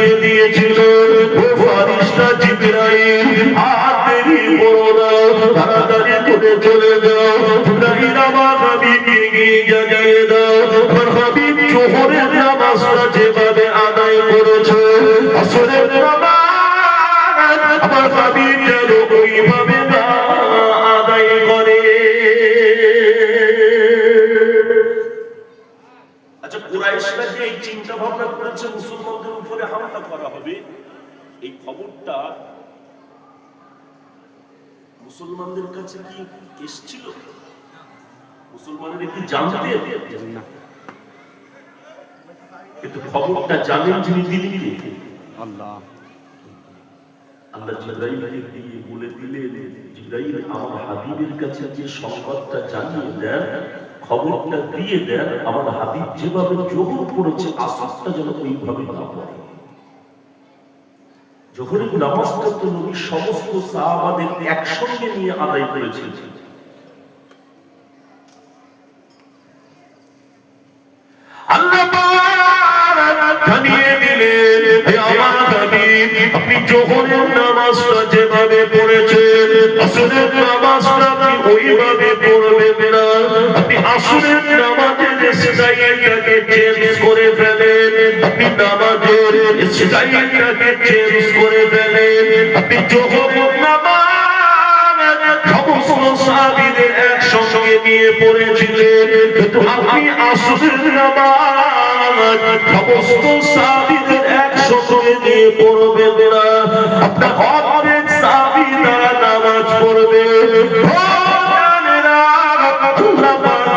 জানিয়ে দিয়েছিল ও ফারিস্তা জিবরাইল আর দেরি করো না তাড়াতাড়ি করে চলে যাও জিবরাইল আমার হাবিবকে গিয়ে জানিয়ে দাও আমার হাবিব জোহরের নামাজটা যেভাবে আদায় করেছে আসরের নামাজ আমার হাবিব যেন ওইভাবে না আদায় করে। আচ্ছা কুরাইশরা যে এই চিন্তা ভাবনা করেছে মুসলমানদের উপরে হামলা করা হবে, এই খবরটা মুসলমানদের কাছে কি এসেছিল? মুসলমানরা কি জানতেন না? কিন্তু খবরটা জানেন যিনি তিনি কে? আল্লাহ। আল্লাহ জিবরাইলকে দিয়ে বলে দিলেন জিবরাইল আমার হাবিবের কাছে যে সংবাদটা জানিয়ে দেন, খবরটা দিয়ে দেন আমার হাবিব যেভাবে জোহর পড়েছে আসরটা যেন ওইভাবে না পড়ে। জোহরের নামাজটা তো নবী সমস্ত সাহাবাদের একসঙ্গে নিয়ে আদায় করেছেন। আল্লাহ জানিয়ে দিলেন হে আমার হাবিব আপনি জোহরের নামাজটা যেভাবে পড়েছেন আসরের নামাজটা আপনি ওইভাবে পড়বেন না। আপনি আসরের নামাজের স্টাইলটাকে চেঞ্জ করে ফেলেন, আপনি নামাজের স্টাইলটাকে চেঞ্জ করে ফেলেন। আপনি জোহরের নামাজ সমস্ত সাহাবীদের একসঙ্গে নিয়ে পড়েছিলেন, কিন্তু আপনি আসরের নামাজ সমস্ত সাহাবীদের একসঙ্গে নিয়ে পড়বেন না। আপনার অনেক সাহাবী তারা নামাজ পড়বে।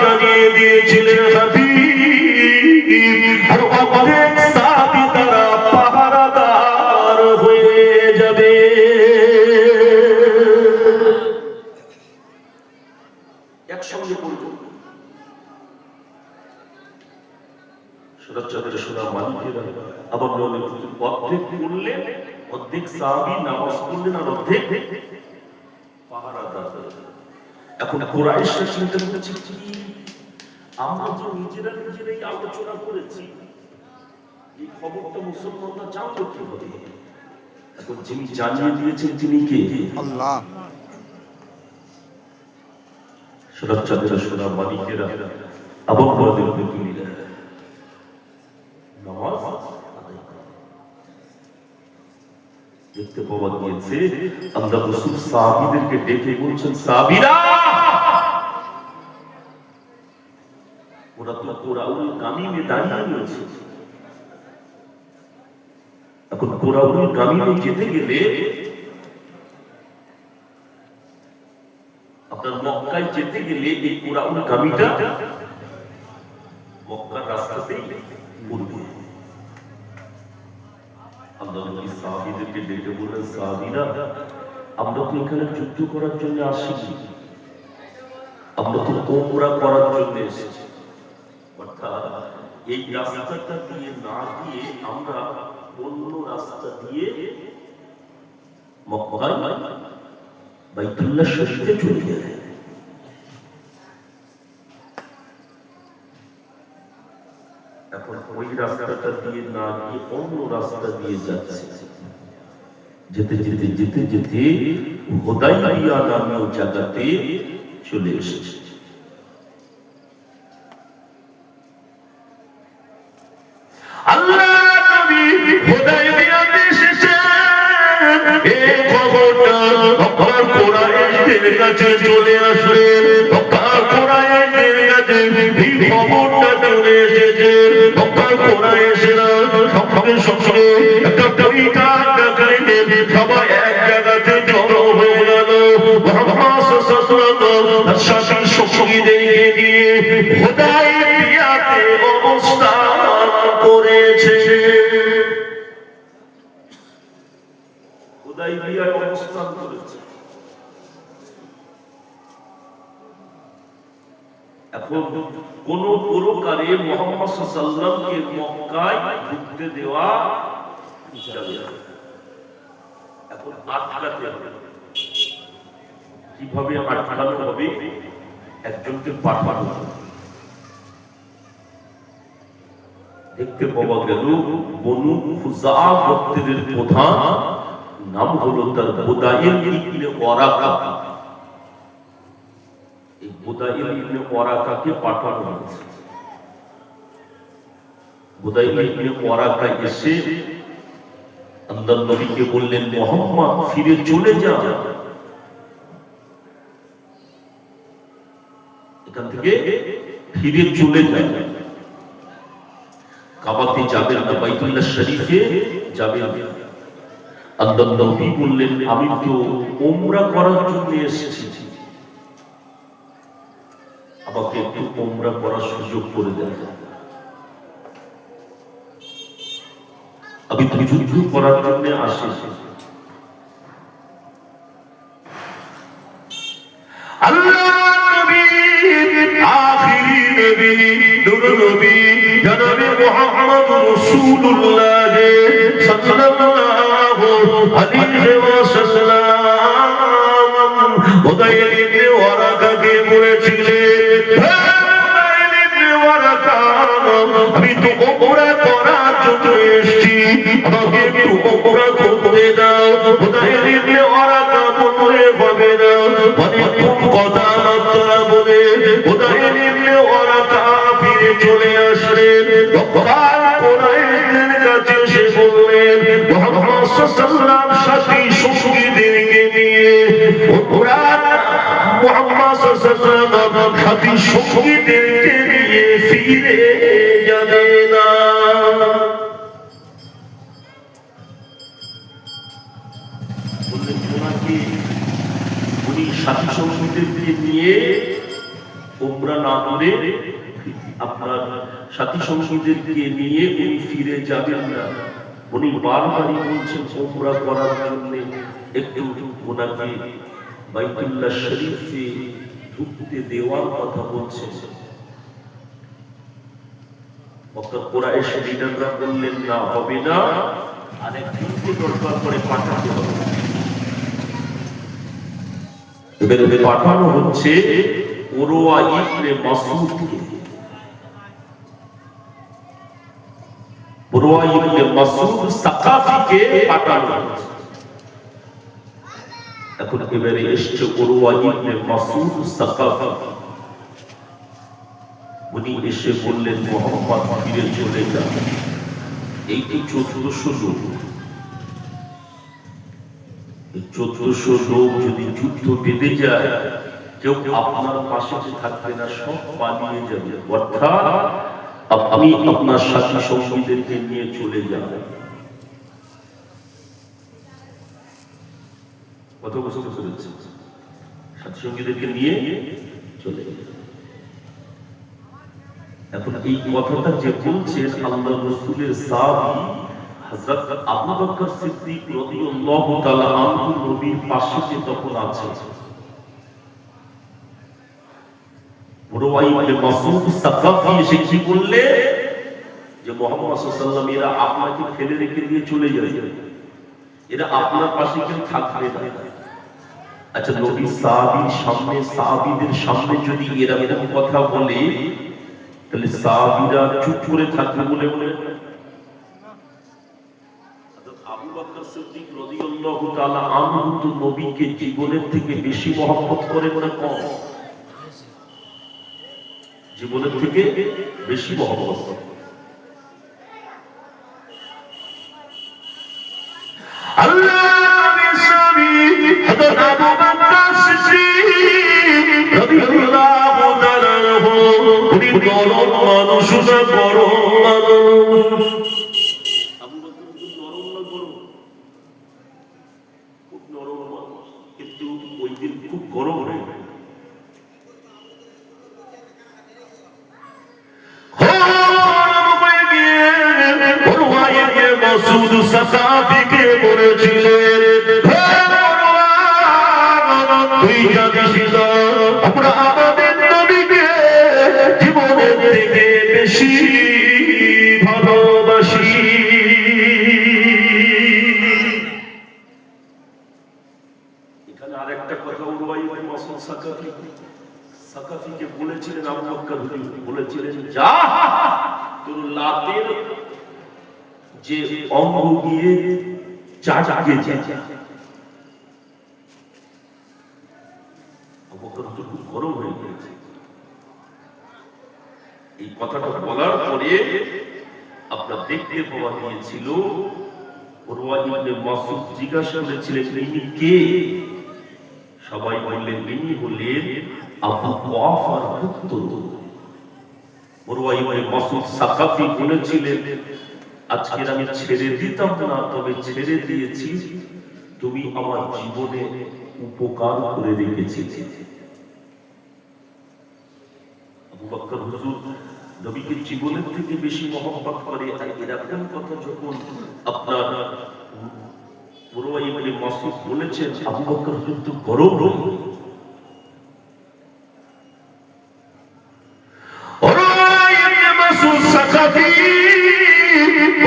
জানিয়ে দিয়েছিলেন হাবিব আর অনেক সাহাবী তারা পাহারাদার হয়ে যাবে। একসঙ্গে পড়ব সুরক্ষাদের সোনা মালিকেরা আবার অর্ধেক পড়লেন, অর্ধেক সাহাবী নামাজ পড়লেন আর অর্ধেক পাহারাদার। এখন কুরাইশরা চিন্তা করেছে কি আমরা যে নিজেরাই আলোচনা করেছি এই খবরটা মুসলমানরা জানতো কিভাবে? এখন যিনি জানিয়ে দিয়েছেন তিনি কে? আল্লাহ। সুরক্ষাদের সোনা মালিকেরা আবার বড়দের তুলিরা নামাজ আদায় করে। দেখতে পাওয়া গিয়েছে আল্লাহ রাসূল সাহাবীদেরকে ডেকে বলছেন সাহাবীরা ওরা তো কোরাউল গামিমে দাঁড়িয়ে রয়েছে। এখন কোরাউল গামিমে যেতে গেলে আপনার মক্কায় যেতে গেলে এই কোরাউল গামিটা মক্কার রাস্তাতেই পড়বে। আল্লাহ নবী সাহাবীদেরকে ডেকে বললেন সাহাবীরা আমরা তো এখানে যুদ্ধ করার জন্য আসিনি, আমরা তো ওমরা করার জন্য এসেছি। অর্থাৎ এই রাস্তাটা দিয়ে না গিয়ে আমরা অন্য রাস্তা দিয়ে মক্কায় বাইতুল্লাহ শরীফে চলে গেলেন। এখন ওই রাস্তাটা দিয়ে না গিয়ে অন্য রাস্তা দিয়ে যাচ্ছে। যেতে যেতে যেতে যেতে হুদাইবিয়া নামীয় জায়গাতে চলে এসেছে। আল্লাহ নবী হুদাইবিয়াতে এসেছেন, এই খবরটা মক্কার কুরাইশদের কাছে চলে আসলেন। মক্কার কুরাইশদের কাছে এই খবরটা চলে এসেছে। মক্কার কুরাইশরা সঙ্গে সঙ্গে একটা পরিকার ডাকাইতে সবাই এক জায়গাতে জড়ো হয়ে গেল। মুহাম্মদ সাল্লাল্লাহু আলাইহি ওয়াসাল্লাম সঙ্গীদেরকে নিয়ে হুদাইবিয়াতে অবস্থান করেছে। হুদাইবিয়ায় অবস্থান করেছে। এখন কোন প্রকারে মুহাম্মদ সাল্লাল্লাহু আলাইহি ওয়াসাল্লামকে মক্কায় ঢুকতে দেওয়া যাবে না। এখন আটকাতে হবে। কিভাবে আটকানো হবে? একজনকে পাঠানো হবে। দেখতে পাওয়া গেল বনু খুজা গোত্রের প্রধান নাম হলো তার বুদাইল ইবনে ওয়ারাকা। এই বুদাইল ইবনে ওয়ারাকাকে পাঠানো হয়েছে। বুদাইল ইবনে ওয়ারাকা এসে আল্লাহর নবীকে বললেন, মুহাম্মদ ফিরে চলে যা, এখান থেকে ফিরে চলে যা, কাবাতে যাবেন না, বাইতুল্লাহ শরীফে যাবেন না। আল্লাহর নবী বললেন, আমি তো উমরা করার জন্য এসেছি, আমাকে একটু উমরা করার সুযোগ করে দেন। আমি তো যুদ্ধ করার জন্য আসেছি। আল্লাহর নবী, আখিরি নবী, নূর নবী জনাবে মুহাম্মদ রাসূলুল্লাহ সাল্লাল্লাহু আলাইহি ওয়াসাল্লাম বুদাইল ইবনে ওয়ারাকাকে বলেছিলেন, হে বুদাইল ইবনে ওয়ারাকা, আমি তো উমরা করার জন্য এসেছি, আমাকে একটু উমরা করতে দাও। বুদাইল ইবনে ওয়ারাকা বলে, হবে না, অনেক কথাবার্তা বলে বুদাইল ইবনে ওয়ারাকা ফিরে চলে আসলেন। কুরাইশদের কাছে এসে বললেন, মুহাম্মদ সাল্লাল্লাহু আলাইহি ওয়াসাল্লাম সাথী সঙ্গীদেরকে নিয়ে মুহাম্মদ সাল্লাল্লাহু আলাইহি ওয়াসাল্লাম সাথী সঙ্গীদেরকে নিয়ে ফিরে যাবে না। বললেন, ওনাকে উনি সাথী সঙ্গীদেরকে নিয়ে উমরা না করে আপনার সাথী সঙ্গীদেরকে নিয়ে উনি ফিরে যাবেন না। উনি বারবারই বলছেন উমরা করার জন্য একটু ওনাকে বাইতুল্লাহ শরীফে ঢুকতে দেওয়ার কথা বলছেন। মক্কার কুরাইশ লিডাররা বললেন, না, হবে না, আরেকজনকে দরকার করে পাঠাতে হবে। এবারে পাঠানো হচ্ছে উরওয়া ইবনে মাসউদকে। উরওয়া ইবনে মাসউদ সাকাফিকে পাঠানো হচ্ছে। এখন এবারে এসছে উরওয়া ইবনে মাসউদ সাকাফি। উনি এসে বললেন, মুহাম্মদ ফিরে চলে যান। এই তো 1400 লোক, 1400 লোক যদি যুদ্ধ বেঁধে যায়, কেউ আপনার পাশে থাকবে না, সব পালিয়ে যাবে। অর্থাৎ আপনি আপনার সাথী সঙ্গীদেরকে নিয়ে চলে যাবেন। কত বছর চলেছে, সাথী সঙ্গীদেরকে নিয়ে চলে যাবেন। এখন এই কথাটা যে বলছেন আল্লাহর রাসূলের সাহাবী হযরত আবু বকর সিদ্দিক রাদিয়াল্লাহু তাআলা আনহু নবীর পাশে তখন আছে। উরওয়া ইবনে মাসউদ সাকাফি এসে কি বললে, যে মুহাম্মদ সাল্লাল্লাহু আলাইহি ওয়াসাল্লাম এরা আপনাকে ফেলে রেখে দিয়ে চলে যাবে, এরা আপনার পাশে কেউ থাকবে না। আচ্ছা, নবী সাহাবীর সামনে, সাহাবীদের সামনে যদি এরা এরকম কথা বলে, তাহলে সাহাবীরা চুপ করে থাকবে বলে মনে হয়? আবু বকর সিদ্দিক রাদিয়াল্লাহু তাআলা আনহু তো নবীকে জীবনের থেকে বেশি মহব্বত করে মনে কম, জীবনের থেকে বেশি মহব্বত করে। আল্লাহর সাহাবী হযরত আবু বকর সিদ্দিক রাদিয়াল্লাহু তাআলা আনহু উনি নরম মানুষ, বড় মানুষ। আবু বকর নরম না গরম? খুব নরম মানুষ, কিন্তু ওই দিন খুব গরম হয়ে গেল। মাসউদ সাকাফিকে বলেছিলেন, তুই জানিস না আমরা আমাদের নবীকে জীবনের থেকে বেশি ভালোবাসি। এখানে আরেকটা কথা উরওয়া ইবনে মাসউদ সাকাফিকে বলেছিলেন, আবু বকর বলেছিলেন, যা তোর লাতের যে অঙ্গ গিয়ে চাটকে যায়। আবু বকর হুজুর খুব গরম হয়ে গেছে। এই কথাটা বলার পরে আপনার দেখতে পাওয়া গিয়েছিল উরওয়া ইবনে মাসউদ জিজ্ঞাসা করেছিলেন ইনি কে? সবাই বললেন ইনি হলেন আবু কুয়াফার পুত্র। উরওয়া ইবনে মাসউদ সাকাফি বলেছিলেন আজকে আমি ছেড়ে দিতাম না, তবে ছেড়ে দিয়েছি, তুমি আমার জীবনে উপকার করে রেখেছিলে। আবু বকর হুজুর নবীকে জীবনের থেকে বেশি মহব্বত করে, আর এরকম কথা যখন আপনার উরওয়া ইবনে মাসউদ বলেছেন, আবু বকর হুজুর তো গরম হয়ে উরওয়া ইবনে মাসউদ সাকাফি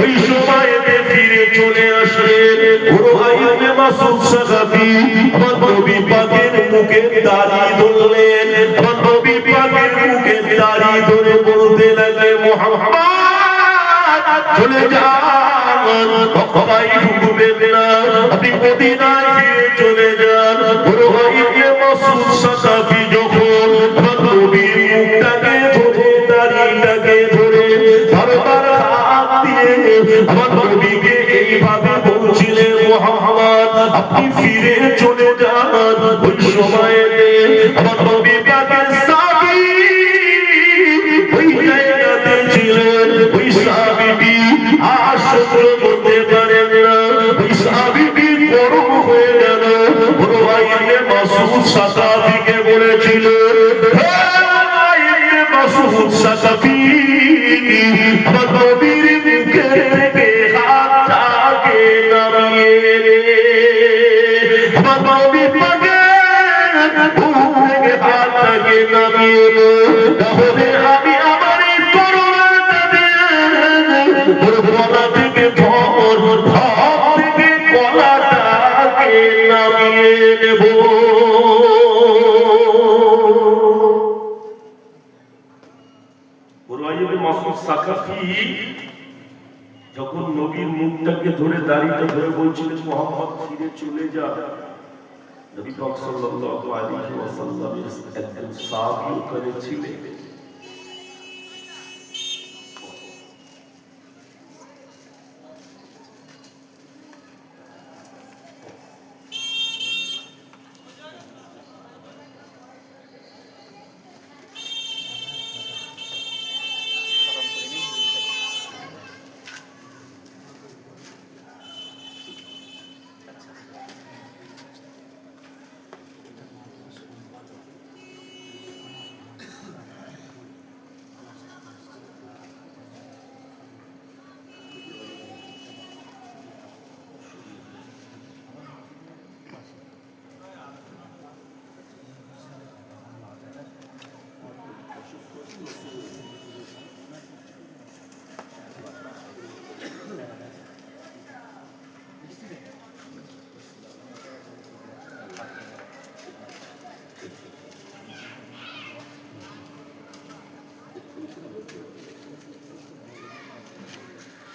ওই সময়তে ফিরে চলে আসলেন। উরওয়া ইবনে মাসউদ সাকাফি আমার নবী পাকের মুখে দাড়ি ধরলেন, আমার নবী পাকের মুখে দাড়ি ধরে বলতে লাগলেন মুহাম্মদ চলে যান, মক্কায় ঢুকবেন না, আপনি মদিনায় ফিরে চলে যান। উরওয়া ইবনে মাসউদ সাকাফি যখন আমার নবীর মুখটাকে ধরে দাড়িটাকে ধরে বারবার হাত দিয়ে আমার নবীকে এইভাবে বলছিলেন মুহাম্মদ আপনি ফিরে চলে যান। ওই সময়ে আমার নবী পাকের সাহাবী ওই জায়গাতে ছিলেন। ওই সাহাবীটি আর সহ্য করতে পারেন না, ওই সাহাবীটি গরম হয়ে গেল। উরওয়া ইবনে মাসউদ সাকাফিকে বলেছিল, হে উরওয়া ইবনে মাসউদ সাকাফি, আমার নবীর মুখে থেকে হাতটাকে নামিয়ে নে, আমার নবী পাকের মুখ থেকে হাতটাকে নামিয়ে নে, তাহলে আমি আমার এই করোনাটাকে ওর গলা থেকে ধর, হাত থেকে গলাটাকে নামিয়ে নেব। উরওয়া ইবনে মাসউদ সাকাফি যখন নবীর মুখটাকে ধরে দাড়িটা ধরে বলছিলেন মুহাম্মদ ফিরে চলে যা, নবী পাক সাল্লাল্লাহু আলাইহি ওয়াসাল্লামের একজন সাহাবী ওখানে ছিলেন।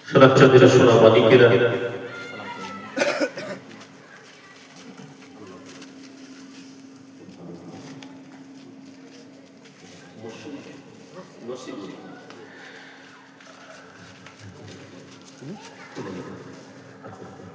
সোনার চাঁদের সোনা মানিকেরা